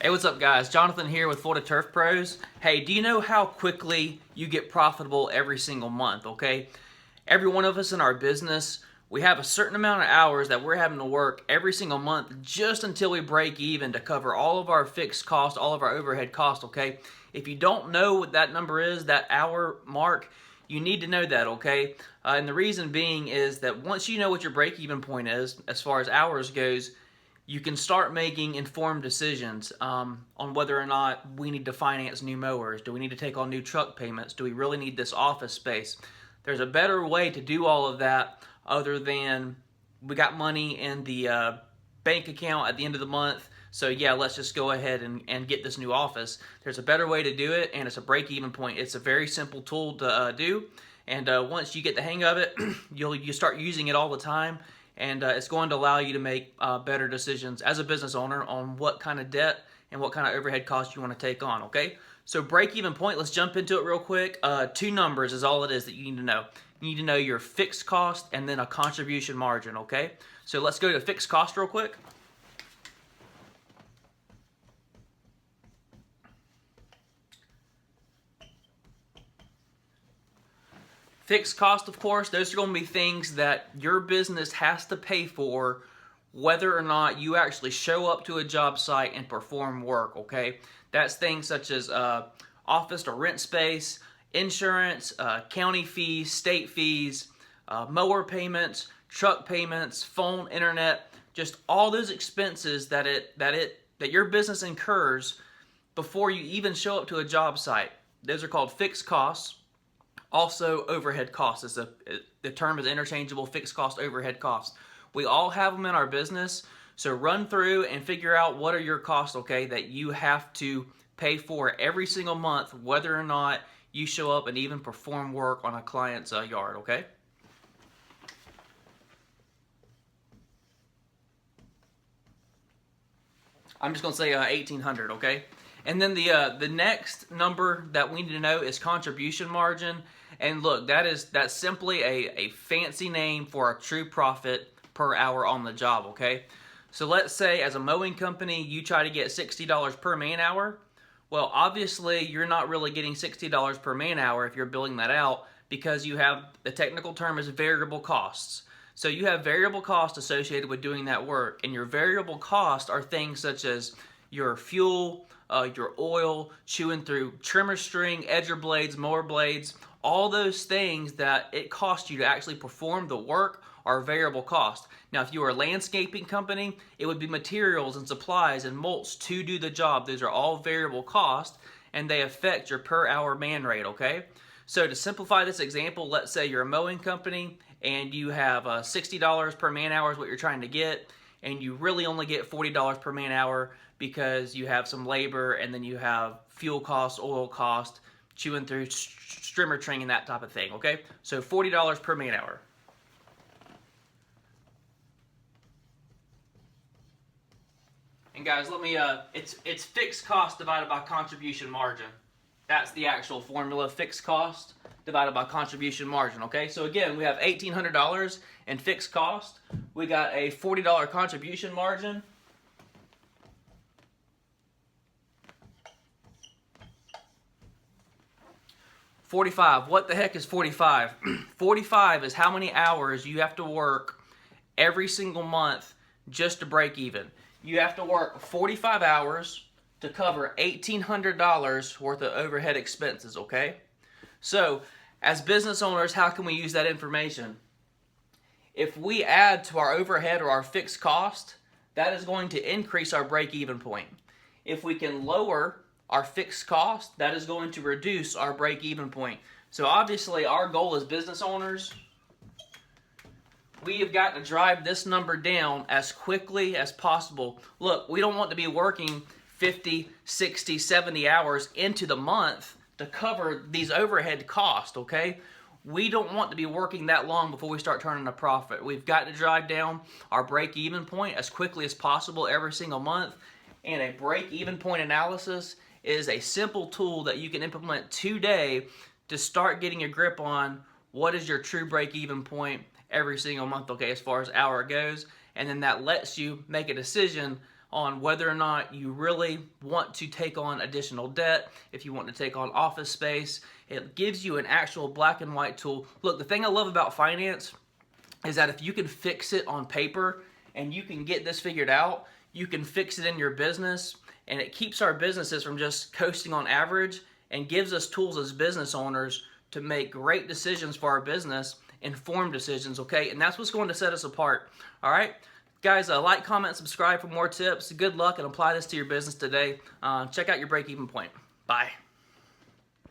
Hey, what's up, guys? Jonathan here with Florida Turf Pros. Hey, do you know how quickly you get profitable every single month, okay? Every one of us in our business, we have a certain amount of hours that we're having to work every single month just until we break even to cover all of our fixed costs, all of our overhead costs, okay? If you don't know what that number is, that hour mark, you need to know that, okay? And the reason being is that once you know what your break-even point is, as far as hours goes, you can start making informed decisions on whether or not we need to finance new mowers. Do we need to take on new truck payments? Do we really need this office space? There's a better way to do all of that other than we got money in the bank account at the end of the month, so yeah, let's just go ahead and get this new office. There's a better way to do it, and it's a break-even point. It's a very simple tool to do, and once you get the hang of it, you start using it all the time, and it's going to allow you to make better decisions as a business owner on what kind of debt and what kind of overhead costs you want to take on, okay? So break-even point, let's jump into it real quick. Two numbers is all it is that you need to know. You need to know your fixed cost and then a contribution margin, okay? So let's go to fixed cost real quick. Fixed cost, of course, those are going to be things that your business has to pay for whether or not you actually show up to a job site and perform work, okay? That's things such as office or rent space, insurance, county fees, state fees, mower payments, truck payments, phone, internet, just all those expenses that your business incurs before you even show up to a job site. Those are called fixed costs. Also, overhead costs. The term is interchangeable, fixed cost, overhead costs. We all have them in our business, so run through and figure out what are your costs, okay, that you have to pay for every single month, whether or not you show up and even perform work on a client's yard, okay? I'm just going to say 1,800, okay? And then the next number that we need to know is contribution margin. And look, that's simply a fancy name for a true profit per hour on the job, okay? So let's say as a mowing company, you try to get $60 per man hour. Well, obviously, you're not really getting $60 per man hour if you're building that out because you have, the technical term is variable costs. So you have variable costs associated with doing that work, and your variable costs are things such as your fuel, your oil, chewing through trimmer string, edger blades, mower blades, all those things that it costs you to actually perform the work are variable cost. Now, if you are a landscaping company, it would be materials and supplies and mulch to do the job. Those are all variable cost, and they affect your per hour man rate, okay? So to simplify this example, let's say you're a mowing company and you have $60 per man hour is what you're trying to get, and you really only get $40 per man hour because you have some labor and then you have fuel cost, oil cost, chewing through strimmer string and that type of thing, okay? So $40 per man hour. And guys, let me, it's fixed cost divided by contribution margin. That's the actual formula, fixed cost divided by contribution margin, okay? So again, we have $1,800 in fixed cost. We got a $40 contribution margin. $45, what the heck is 45? 45 is how many hours you have to work every single month just to break even. You have to work 45 hours to cover $1,800 worth of overhead expenses, okay? So, as business owners, how can we use that information? If we add to our overhead or our fixed cost, that is going to increase our break-even point. If we can lower our fixed cost, that is going to reduce our break-even point. So obviously, our goal as business owners, we have got to drive this number down as quickly as possible. Look, we don't want to be working 50, 60, 70 hours into the month to cover these overhead costs, okay? We don't want to be working that long before we start turning a profit. We've got to drive down our break-even point as quickly as possible every single month. And a break-even point analysis is a simple tool that you can implement today to start getting a grip on what is your true break-even point every single month, okay, as far as hour goes. And then that lets you make a decision on whether or not you really want to take on additional debt, if you want to take on office space. It gives you an actual black and white tool. Look, the thing I love about finance is that if you can fix it on paper and you can get this figured out, you can fix it in your business, and it keeps our businesses from just coasting on average and gives us tools as business owners to make great decisions for our business, informed decisions, okay? And that's what's going to set us apart, all right? Guys, like, comment, subscribe for more tips. Good luck and apply this to your business today. Check out your break-even point. Bye.